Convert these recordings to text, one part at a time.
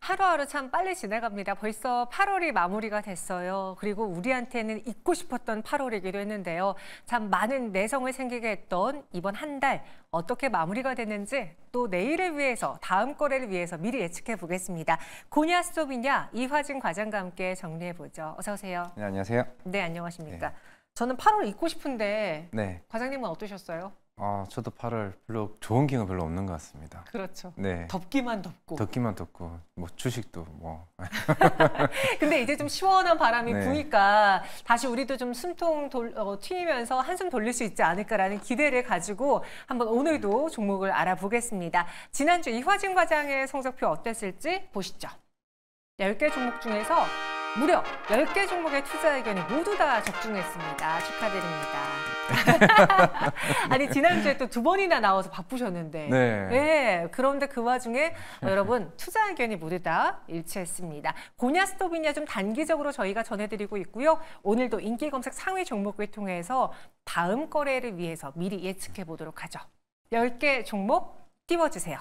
하루하루 참 빨리 지나갑니다. 벌써 8월이 마무리가 됐어요. 그리고 우리한테는 잊고 싶었던 8월이기도 했는데요. 참 많은 내성을 생기게 했던 이번 한 달 어떻게 마무리가 됐는지 또 내일을 위해서 다음 거래를 위해서 미리 예측해 보겠습니다. 고냐 스톱이냐 이화진 과장과 함께 정리해 보죠. 어서 오세요. 네, 안녕하세요. 네, 안녕하십니까. 네. 저는 8월 잊고 싶은데 네. 과장님은 어떠셨어요? 저도 8월 별로 좋은 기억은 별로 없는 것 같습니다. 그렇죠. 네. 덥기만 덥고. 덥기만 덥고 뭐 주식도 뭐. 근데 이제 좀 시원한 바람이 네. 부니까 다시 우리도 좀 숨통 튀면서 한숨 돌릴 수 있지 않을까라는 기대를 가지고 한번 오늘도 종목을 알아보겠습니다. 지난주 이화진 과장의 성적표 어땠을지 보시죠. 10개 종목 중에서 무려 10개 종목의 투자 의견이 모두 다 적중했습니다. 축하드립니다. 아니 지난주에 또 2번이나 나와서 바쁘셨는데 네, 그런데 그 와중에 여러분 투자 의견이 모두 다 일치했습니다. 고냐 스톱이냐 좀 단기적으로 저희가 전해드리고 있고요. 오늘도 인기 검색 상위 종목을 통해서 다음 거래를 위해서 미리 예측해 보도록 하죠. 10개 종목 띄워주세요.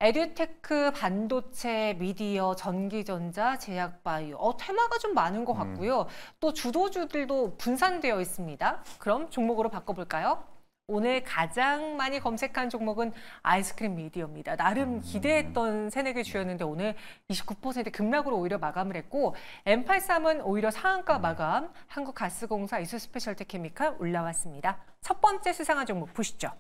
에듀테크, 반도체, 미디어, 전기전자, 제약바이오. 테마가 좀 많은 것 같고요. 또 주도주들도 분산되어 있습니다. 그럼 종목으로 바꿔볼까요? 오늘 가장 많이 검색한 종목은 아이스크림 미디어입니다. 나름 기대했던 새내기 주였는데 오늘 29% 급락으로 오히려 마감을 했고 M83은 오히려 상한가 마감, 한국가스공사, 이수스페셜티케미칼 올라왔습니다. 첫 번째 수상한 종목 보시죠.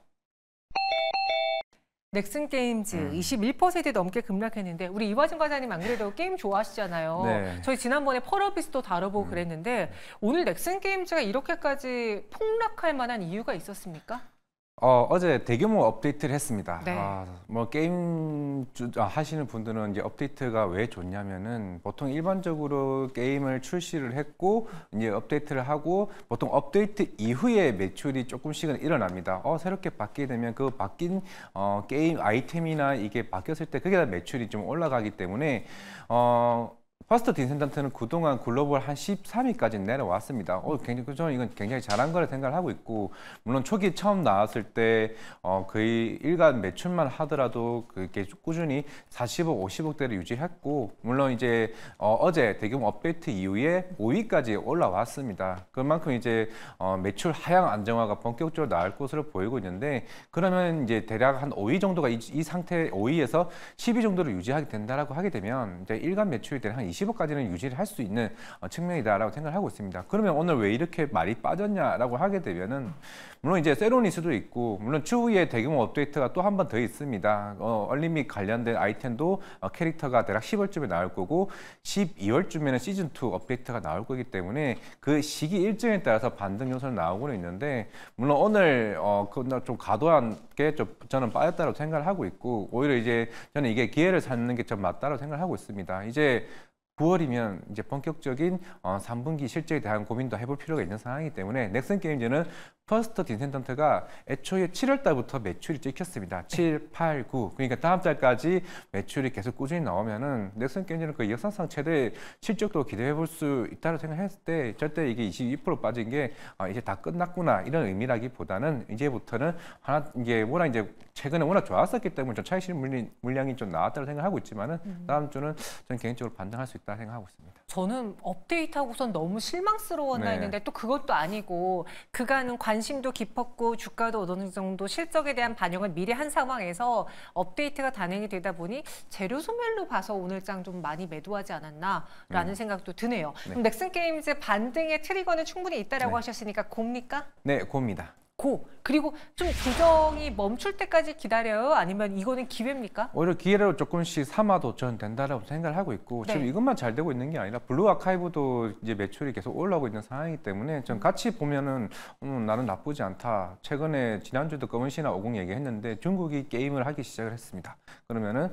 넥슨게임즈 21% 넘게 급락했는데 우리 이화진 과장님 안 그래도 게임 좋아하시잖아요. 네. 저희 지난번에 펄어비스도 다뤄보고 그랬는데 오늘 넥슨게임즈가 이렇게까지 폭락할 만한 이유가 있었습니까? 어제 대규모 업데이트를 했습니다. 네. 뭐 게임 하시는 분들은 이제 업데이트가 왜 좋냐면은 보통 일반적으로 게임을 출시를 했고 이제 업데이트를 하고 보통 업데이트 이후에 매출이 조금씩은 일어납니다. 새롭게 바뀌게 되면 그 바뀐 게임 아이템이나 이게 바뀌었을 때 그게 다 매출이 좀 올라가기 때문에 퍼스트 딘센던트는 그동안 글로벌 한 13위까지 내려왔습니다. 저는 이건 굉장히 잘한 거라 생각을 하고 있고, 물론 초기 처음 나왔을 때 거의 일간 매출만 하더라도 그게 꾸준히 40억, 50억대를 유지했고, 물론 이제 어제 대규모 업데이트 이후에 5위까지 올라왔습니다. 그만큼 이제 매출 하향 안정화가 본격적으로 나올 것으로 보이고 있는데, 그러면 이제 대략 한 5위 정도가 이 상태 5위에서 10위 정도를 유지하게 된다라고 하게 되면 이제 일간 매출이 대략 한 20억까지는 유지를 할 수 있는 측면이다라고 생각을 하고 있습니다. 그러면 오늘 왜 이렇게 많이 빠졌냐라고 하게 되면은 물론 이제 세로니스도 있고 물론 추후에 대규모 업데이트가 또 한 번 더 있습니다. 얼리밋 관련된 아이템도 캐릭터가 대략 10월쯤에 나올 거고 12월쯤에는 시즌2 업데이트가 나올 거기 때문에 그 시기 일정에 따라서 반등 요소는 나오고는 있는데 물론 오늘 좀 과도한 게 저는 빠졌다고 생각을 하고 있고 오히려 이제 저는 이게 기회를 찾는 게 좀 맞다고 생각을 하고 있습니다. 이제 9월이면 이제 본격적인 3분기 실적에 대한 고민도 해볼 필요가 있는 상황이기 때문에 넥슨게임즈는 퍼스트 딘센던트가 애초에 7월 달부터 매출이 찍혔습니다. 7, 8, 9. 그러니까 다음 달까지 매출이 계속 꾸준히 나오면은 넥슨게임즈는 그 역사상 최대 실적도 기대해 볼 수 있다고 생각했을 때 절대 이게 22% 빠진 게 이제 다 끝났구나 이런 의미라기보다는 이제부터는 이게 워낙 이제 최근에 워낙 좋았었기 때문에 좀 차익 실현 물량이 좀 나왔다고 생각하고 있지만은 다음 주는 저는 개인적으로 반등할 수 있다 생각하고 있습니다. 저는 업데이트하고선 너무 실망스러웠나 했는데 또 그것도 아니고 그간은 관심도 깊었고 주가도 어느 정도 실적에 대한 반영을 미리 한 상황에서 업데이트가 단행이 되다 보니 재료 소멸로 봐서 오늘장 좀 많이 매도하지 않았나라는 생각도 드네요. 그럼 넥슨게임즈 반등의 트리거는 충분히 있다라고 하셨으니까 고입니까? 네, 고입니다. 그리고 좀 조정이 멈출 때까지 기다려요? 아니면 이거는 기회입니까? 오히려 기회로 조금씩 삼아도 저는 된다라고 생각을 하고 있고 지금 이것만 잘 되고 있는 게 아니라 블루 아카이브도 이제 매출이 계속 올라오고 있는 상황이기 때문에 전 같이 보면은 나는 나쁘지 않다. 최근에 지난주도 검은신화 50 얘기했는데 중국이 게임을 하기 시작을 했습니다. 그러면은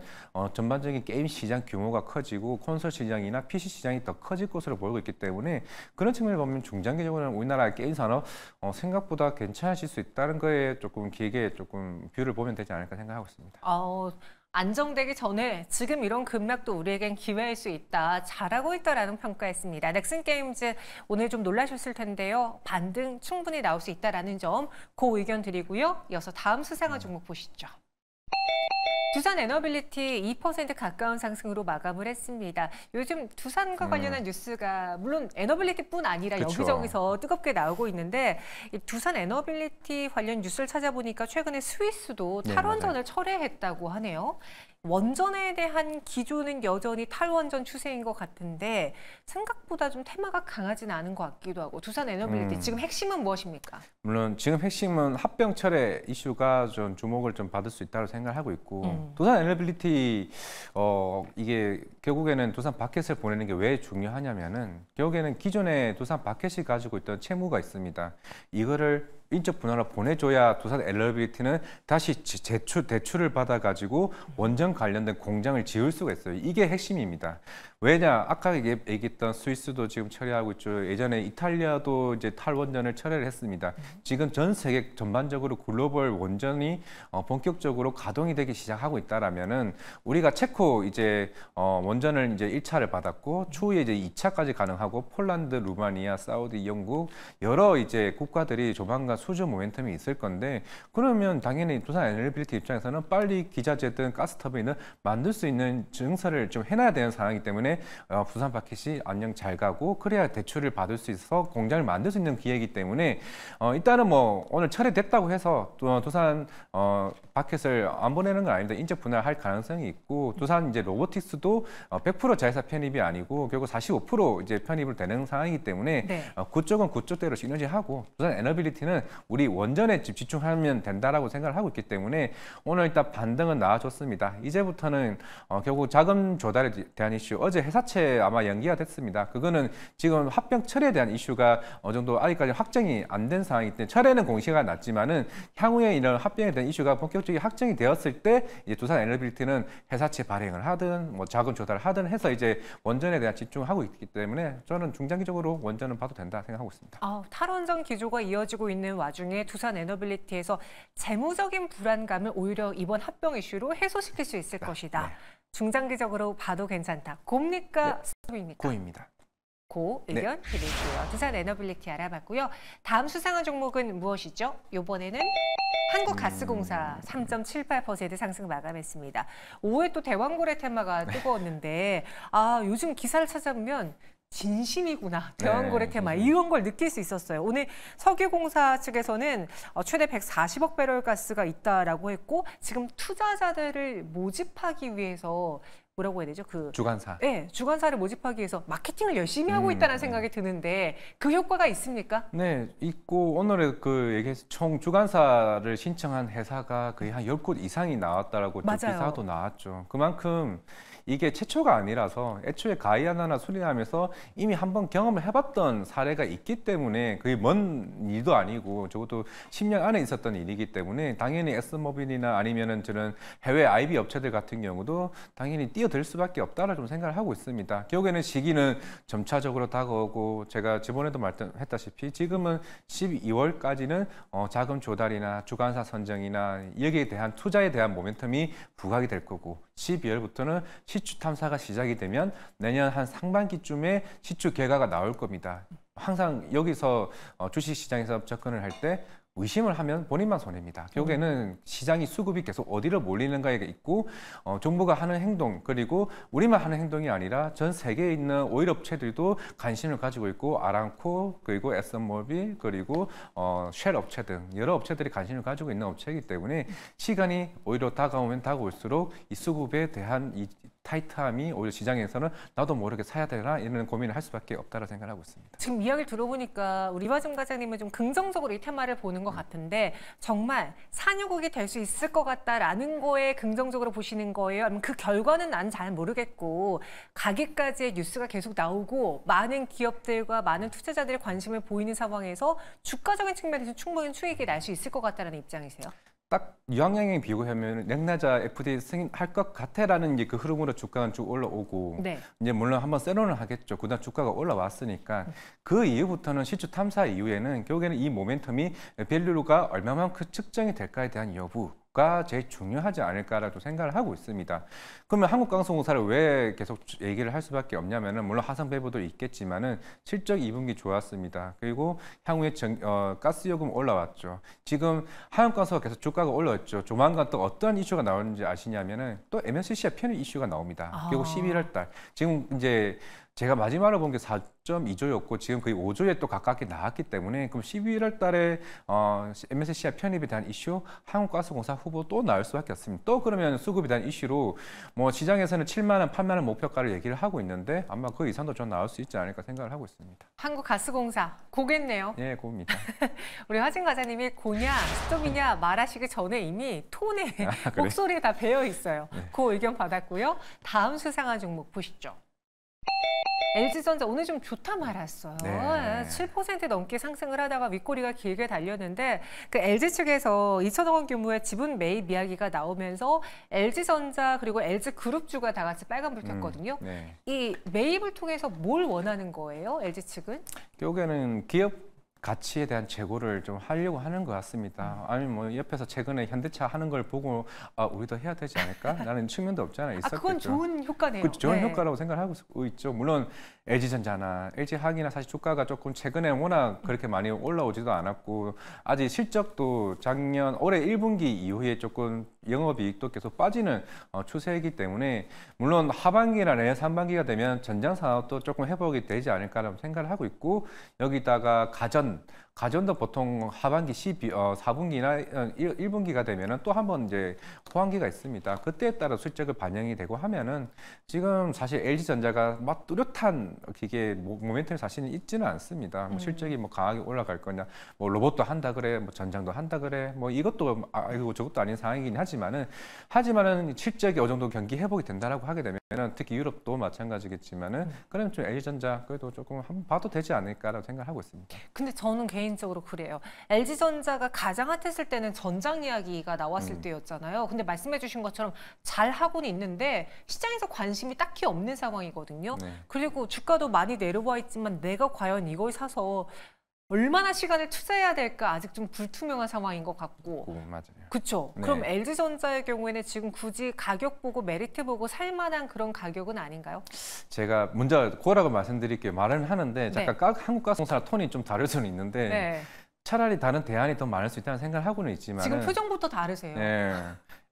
전반적인 게임 시장 규모가 커지고 콘솔 시장이나 PC 시장이 더 커질 것으로 보이고 있기 때문에 그런 측면을 보면 중장기적으로는 우리나라 게임 산업 생각보다 괜찮으실 수 있다는 거에 조금 길게 조금 뷰를 보면 되지 않을까 생각하고 있습니다. 안정되기 전에 지금 이런 급락도 우리에겐 기회일 수 있다. 잘하고 있다라는 평가했습니다. 넥슨게임즈 오늘 좀 놀라셨을 텐데요. 반등 충분히 나올 수 있다라는 점 그 의견 드리고요. 이어서 다음 수상한 종목 보시죠. 두산 에너빌리티 2% 가까운 상승으로 마감을 했습니다. 요즘 두산과 관련한 뉴스가 물론 에너빌리티뿐 아니라 그쵸. 여기저기서 뜨겁게 나오고 있는데 이 두산 에너빌리티 관련 뉴스를 찾아보니까 최근에 스위스도 네, 탈원전을 철회했다고 하네요. 원전에 대한 기조는 여전히 탈원전 추세인 것 같은데 생각보다 좀 테마가 강하진 않은 것 같기도 하고 두산 에너빌리티 지금 핵심은 무엇입니까? 물론 지금 핵심은 합병 철회 이슈가 좀 주목을 좀 받을 수 있다고 생각하고 있고 두산 에너빌리티 이게 결국에는 두산 바켓을 보내는 게 왜 중요하냐면은 결국에는 기존에 두산 바켓이 가지고 있던 채무가 있습니다. 이거를 인적 분할로 보내줘야 두산 에너빌리티는 다시 대출을 받아가지고 원전 관련된 공장을 지을 수가 있어요. 이게 핵심입니다. 왜냐? 아까 얘기했던 스위스도 지금 철회하고 있죠. 예전에 이탈리아도 이제 탈원전을 철회를 했습니다. 지금 전 세계 전반적으로 글로벌 원전이 본격적으로 가동이 되기 시작하고 있다라면은 우리가 체코 이제 원전을 이제 1차를 받았고 추후에 이제 2차까지 가능하고 폴란드, 루마니아, 사우디, 영국 여러 이제 국가들이 조만간 수주 모멘텀이 있을 건데 그러면 당연히 두산 에너빌리티 입장에서는 빨리 기자재든 가스터빈을 만들 수 있는 증설을 좀 해놔야 되는 상황이기 때문에 부산 바켓이 안녕 잘 가고 그래야 대출을 받을 수 있어서 공장을 만들 수 있는 기회이기 때문에 일단은 뭐 오늘 철회됐다고 해서 두산 바켓을 안 보내는 건 아닙니다. 인적 분할할 가능성이 있고 두산 이제 로보틱스도 100% 자회사 편입이 아니고 결국 45% 이제 편입을 되는 상황이기 때문에 네. 그쪽은 그쪽대로 시너지하고 두산 에너빌리티는 우리 원전에 집중하면 된다라고 생각을 하고 있기 때문에 오늘 일단 반등은 나와줬습니다. 이제부터는 결국 자금 조달에 대한 이슈 어제 회사채 아마 연기가 됐습니다. 그거는 지금 합병 철회에 대한 이슈가 어느 정도 아직까지 확정이 안 된 상황이기 때문에 철회는 공시가 났지만은 향후에 이런 합병에 대한 이슈가 본격적인 확정이 되었을 때 이제 두산 에너빌리티는 회사채 발행을 하든 뭐 자금 조달을 하든 해서 이제 원전에 대한 집중을 하고 있기 때문에 저는 중장기적으로 원전은 봐도 된다 생각하고 있습니다. 탈원전 기조가 이어지고 있는 와중에 두산 에너빌리티에서 재무적인 불안감을 오히려 이번 합병 이슈로 해소시킬 수 있을 것이다. 네. 중장기적으로 봐도 괜찮다. 고입니까? 수입니까? 고입니다. 고 의견 드릴게요. 두산 에너빌리티 알아봤고요. 다음 수상한 종목은 무엇이죠? 이번에는 한국가스공사 3.78% 상승 마감했습니다. 5회 또 대왕거래 테마가 뜨거웠는데 요즘 기사를 찾아보면 진심이구나. 대왕거래 테마 이런 걸 느낄 수 있었어요. 오늘 석유공사 측에서는 최대 140억 배럴 가스가 있다라고 했고 지금 투자자들을 모집하기 위해서 뭐라고 해야 되죠? 주관사. 네, 주관사를 모집하기 위해서 마케팅을 열심히 하고 있다는 생각이 드는데 그 효과가 있습니까? 네, 있고 오늘의 얘기해서 총 주관사를 신청한 회사가 거의 한 10곳 이상이 나왔다라고 좀 기사도 나왔죠. 그만큼 이게 최초가 아니라서 애초에 가이아나나 수리남에서 이미 한번 경험을 해봤던 사례가 있기 때문에 그게 먼 일도 아니고 적어도 10년 안에 있었던 일이기 때문에 당연히 S모빌이나 아니면은 저는 해외 IB 업체들 같은 경우도 당연히 뛰어들 수밖에 없다라 좀 생각을 하고 있습니다. 결국에는 시기는 점차적으로 다가오고 제가 저번에도 말했다시피 지금은 12월까지는 자금 조달이나 주관사 선정이나 여기에 대한 투자에 대한 모멘텀이 부각이 될 거고 12월부터는 시추 탐사가 시작이 되면 내년 한 상반기쯤에 시추 결과가 나올 겁니다. 항상 여기서 주식시장에서 접근을 할 때 의심을 하면 본인만 손해입니다. 결국에는 시장이 수급이 계속 어디로 몰리는가에 있고 정부가 하는 행동 그리고 우리만 하는 행동이 아니라 전 세계에 있는 오일 업체들도 관심을 가지고 있고 아람코 그리고 엑슨모빌 그리고 쉘 업체 등 여러 업체들이 관심을 가지고 있는 업체이기 때문에 시간이 오히려 다가오면 다가올수록 이 수급에 대한 이 타이트함이 오히려 시장에서는 나도 모르게 사야 되나 이런 고민을 할 수밖에 없다고 생각하고 있습니다. 지금 이야기를 들어보니까 우리 이화정 과장님은 좀 긍정적으로 이 테마를 보는 것 같은데 정말 산유국이 될 수 있을 것 같다라는 거에 긍정적으로 보시는 거예요? 아니면 그 결과는 난 잘 모르겠고 가기까지의 뉴스가 계속 나오고 많은 기업들과 많은 투자자들의 관심을 보이는 상황에서 주가적인 측면에서 충분히 수익이 날 수 있을 것 같다는 입장이세요? 딱 유황양행 비교하면 맥나자 FDA 승인할 것 같아라는 이제 그 흐름으로 주가가 쭉 올라오고 이제 물론 한번 세론을 하겠죠. 그다음 주가가 올라왔으니까 그 이후부터는 시추 탐사 이후에는 결국에는 이 모멘텀이 밸류가 얼마만큼 측정이 될까에 대한 여부 가 제일 중요하지 않을까라고 생각을 하고 있습니다. 그러면 한국가스공사를 왜 계속 얘기를 할 수밖에 없냐면은 물론 화성배부도 있겠지만은 실적 2분기 좋았습니다. 그리고 향후에 가스요금 올라왔죠. 지금 한국가스가 계속 주가가 올라왔죠. 조만간 또 어떤 이슈가 나오는지 아시냐면은 또 MSCI 편입 이슈가 나옵니다. 그리고 11월 달 지금 이제 제가 마지막으로 본 게 4.2조였고 지금 거의 5조에 또 가깝게 나왔기 때문에 그럼 11월 달에 MSCI 편입에 대한 이슈, 한국가스공사 후보 또 나올 수밖에 없습니다. 또 그러면 수급에 대한 이슈로 뭐 시장에서는 7만 원, 8만 원 목표가를 얘기를 하고 있는데 아마 그 이상도 좀 나올 수 있지 않을까 생각을 하고 있습니다. 한국가스공사 고겠네요. 예, 고입니다. 우리 화진 과장님이 고냐, 스톱이냐 말하시기 전에 이미 톤에 그래? 목소리에 다 배어 있어요. 네. 그 의견 받았고요. 다음 수상한 종목 보시죠. LG전자 오늘 좀 좋다 말았어요. 네. 7% 넘게 상승을 하다가 윗꼬리가 길게 달렸는데 그 LG 측에서 2천억 원 규모의 지분 매입 이야기가 나오면서 LG전자 그리고 LG그룹주가 다 같이 빨간불 켰거든요. 네. 이 매입을 통해서 뭘 원하는 거예요? LG 측은? 결국에는 기업 가치에 대한 재고를 좀 하려고 하는 것 같습니다. 아니 뭐 옆에서 최근에 현대차 하는 걸 보고 우리도 해야 되지 않을까? 라는 측면도 없잖아 있었겠죠. 그건 좋은 효과네요. 그렇죠. 좋은 네. 효과라고 생각하고 있죠. 물론 LG전자나 LG화학이나 사실 주가가 조금 최근에 워낙 그렇게 많이 올라오지도 않았고 아직 실적도 올해 1분기 이후에 조금 영업이익도 계속 빠지는 추세이기 때문에 물론 하반기나 내년 상반기가 되면 전장 산업도 조금 회복이 되지 않을까라고 생각을 하고 있고 여기다가 가전도 보통 하반기 4분기나 1분기가 되면은 또 한 번 이제 호황기가 있습니다. 그때에 따라 실적을 반영이 되고 하면은 지금 사실 LG전자가 막 뚜렷한 기계 모멘텀이 사실은 있지는 않습니다. 뭐 실적이 뭐 강하게 올라갈 거냐, 뭐 로봇도 한다 그래, 뭐 전장도 한다 그래, 뭐 이것도 아니고 저것도 아닌 상황이긴 하지만은 실적이 어느 정도 경기 회복이 된다라고 하게 되면은 특히 유럽도 마찬가지겠지만은 그러면 좀 LG전자 그래도 조금 한번 봐도 되지 않을까라고 생각하고 있습니다. 근데 저는 개인적으로 그래요. LG전자가 가장 핫했을 때는 전장 이야기가 나왔을 때였잖아요. 근데 말씀해 주신 것처럼 잘 하고는 있는데 시장에서 관심이 딱히 없는 상황이거든요. 네. 그리고 주가도 많이 내려와 있지만 내가 과연 이걸 사서 얼마나 시간을 투자해야 될까 아직 좀 불투명한 상황인 것 같고. 맞아요. 그렇죠. 네. 그럼 LG전자의 경우에는 지금 굳이 가격 보고 메리트 보고 살 만한 그런 가격은 아닌가요? 제가 먼저 그거라고 말씀드릴게요. 말은 하는데 잠깐 한국가스공사 톤이 좀 다를 수는 있는데 네. 차라리 다른 대안이 더 많을 수 있다는 생각을 하고는 있지만 지금 표정부터 다르세요. 네.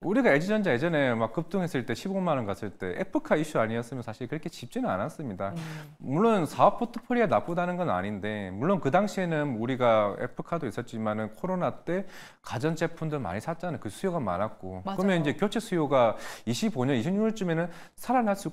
우리가 LG전자 예전에 막 급등했을 때 15만 원 갔을 때 F카 이슈 아니었으면 사실 그렇게 쉽지는 않았습니다. 물론 사업 포트폴리오가 나쁘다는 건 아닌데 물론 그 당시에는 우리가 F카도 있었지만은 코로나 때 가전 제품들 많이 샀잖아요. 그 수요가 많았고 맞아요. 그러면 이제 교체 수요가 25년, 26년쯤에는 살아날 수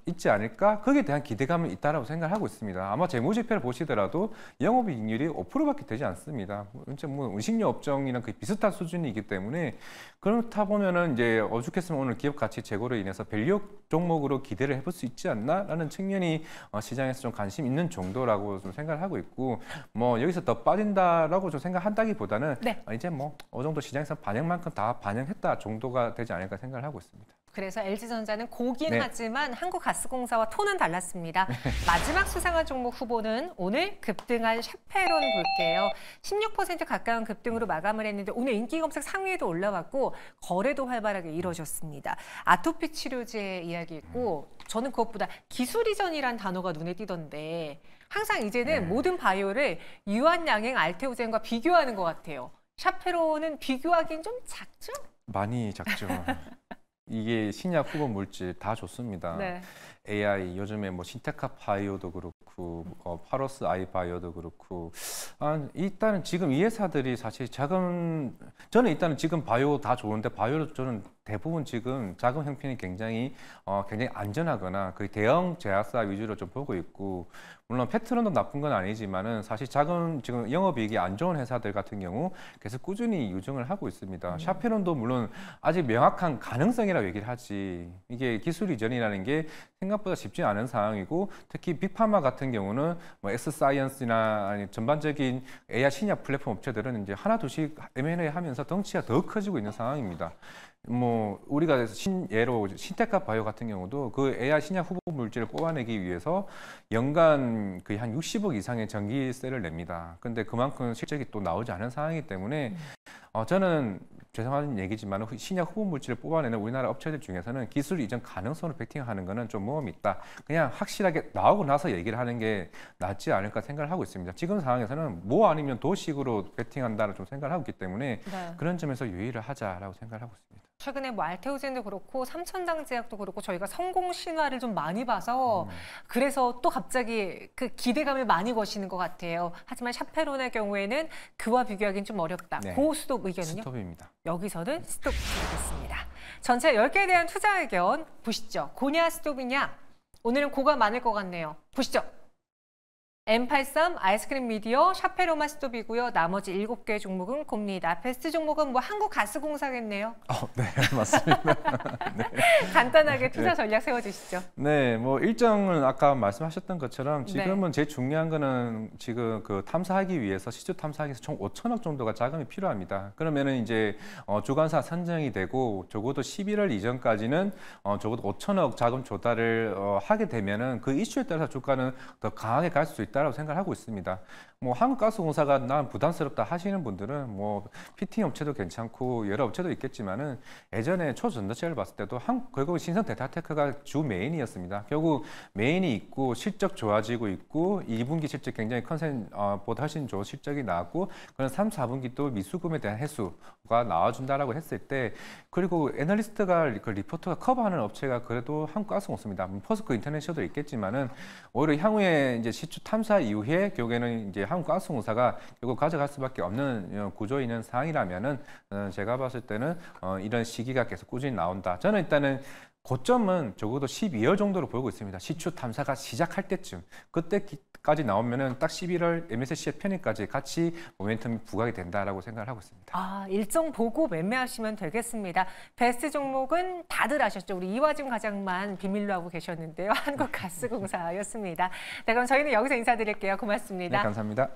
있지 않을까? 거기에 대한 기대감은 있다라고 생각을 하고 있습니다. 아마 재무제표를 보시더라도 영업이익률이 5%밖에 되지 않습니다. 뭐 음식료 업종이랑 거의 비슷한 수준이기 때문에 그렇다 보면은 이제 오죽했으면 오늘 기업 가치 재고로 인해서 밸류 종목으로 기대를 해볼 수 있지 않나라는 측면이 시장에서 좀 관심 있는 정도라고 좀 생각을 하고 있고 뭐 여기서 더 빠진다라고 좀 생각한다기보다는 네. 이제 뭐 어느 정도 시장에서 반영만큼 다 반영했다 정도가 되지 않을까 생각을 하고 있습니다. 그래서 LG전자는 고긴 네. 하지만 한국가스공사와 톤은 달랐습니다. 마지막 수상한 종목 후보는 오늘 급등한 샤페론 볼게요. 16% 가까운 급등으로 마감을 했는데 오늘 인기 검색 상위에도 올라왔고 거래도 활발하게 이루어졌습니다. 아토피 치료제 이야기 있고 저는 그것보다 기술 이전이란 단어가 눈에 띄던데 항상 이제는 모든 바이오를 유한양행 알테오젠과 비교하는 것 같아요. 샤페론은 비교하기엔 좀 작죠? 많이 작죠. 이게 신약 후보 물질 다 좋습니다. 네. AI 요즘에 뭐 신테카 바이오도 그렇고 파로스 아이 바이오도 그렇고 일단은 지금 이 회사들이 사실 저는 일단은 지금 바이오 다 좋은데 바이오로 저는 대부분 지금 자금 형편이 굉장히 안전하거나 거의 대형 제약사 위주로 좀 보고 있고 물론 페트론도 나쁜 건 아니지만은 사실 지금 영업이익이 안 좋은 회사들 같은 경우 계속 꾸준히 유증을 하고 있습니다. 샤페론도 물론 아직 명확한 가능성이라고 얘기를 하지 이게 기술 이전이라는 게 생각보다 쉽지 않은 상황이고 특히 빅파마 같은 경우는 뭐 S사이언스나 아니 전반적인 AI 신약 플랫폼 업체들은 이제 하나 둘씩 M&A 하면서 덩치가 더 커지고 있는 상황입니다. 뭐 우리가 예로 신테카 바이오 같은 경우도 그 AI 신약 후보 물질을 뽑아내기 위해서 연간 거의 한 60억 이상의 전기세를 냅니다. 근데 그만큼 실적이 또 나오지 않은 상황이기 때문에 저는 죄송한 얘기지만 신약 후보 물질을 뽑아내는 우리나라 업체들 중에서는 기술 이전 가능성을 베팅하는 거는 좀 모험이 있다. 그냥 확실하게 나오고 나서 얘기를 하는 게 낫지 않을까 생각을 하고 있습니다. 지금 상황에서는 뭐 아니면 도식으로 베팅한다는 좀 생각을 하고 있기 때문에 네. 그런 점에서 유의를 하자라고 생각을 하고 있습니다. 최근에 뭐 알테오젠도 그렇고 삼천당제약도 그렇고 저희가 성공 신화를 좀 많이 봐서 그래서 또 갑자기 그 기대감을 많이 거시는 것 같아요. 하지만 샤페론의 경우에는 그와 비교하기는 좀 어렵다. 네. 고스톱 의견은요? 스톱입니다. 여기서는 스톱 드리겠습니다. 전체 10개에 대한 투자 의견 보시죠. 고냐 스톱이냐? 오늘은 고가 많을 것 같네요. 보시죠. M83 아이스크림 미디어 샤페로마 스톱이고요. 나머지 7개 종목은 곱니다. 베스트 종목은 뭐 한국가스공사겠네요. 네, 맞습니다. 간단하게 투자 전략 세워주시죠. 네, 뭐 일정은 아까 말씀하셨던 것처럼 지금은 네. 제일 중요한 거는 지금 그 탐사하기 위해서 시주 탐사하기 위해서 총 5천억 정도가 자금이 필요합니다. 그러면은 이제 주관사 선정이 되고 적어도 11월 이전까지는 적어도 5천억 자금 조달을 하게 되면은 그 이슈에 따라서 주가는 더 강하게 갈 수 있다라고 생각하고 있습니다. 뭐 한국가스공사가 난 부담스럽다 하시는 분들은 뭐 피팅 업체도 괜찮고 여러 업체도 있겠지만은 예전에 초전자체를 봤을 때도 결국 신성 데타테크가 주 메인이었습니다. 결국 메인이 있고 실적 좋아지고 있고 2분기 실적 굉장히 컨센보다 훨씬 좋은 실적이 나왔고 그런 3, 4분기 또 미수금에 대한 해수가 나와준다라고 했을 때 그리고 애널리스트가 그 리포트가 커버하는 업체가 그래도 한국가스공사입니다. 포스코 인터내셔널도 있겠지만은 오히려 향후에 이제 시추 탐사 이후에 결국에는 이제 한국가스공사가 결국 가져갈 수밖에 없는 구조에 있는 상황이라면은 제가 봤을 때는 이런 시기가 계속 꾸준히 나온다. 저는 일단은 고점은 적어도 12월 정도로 보고 있습니다. 시추 탐사가 시작할 때쯤 그때까지 나오면은 딱 11월 MSCI 편입까지 같이 모멘텀이 부각이 된다라고 생각을 하고 있습니다. 아, 일정 보고 매매하시면 되겠습니다. 베스트 종목은 다들 아셨죠? 우리 이화진 과장만 비밀로 하고 계셨는데요. 한국가스공사였습니다. 네, 그럼 저희는 여기서 인사드릴게요. 고맙습니다. 네, 감사합니다.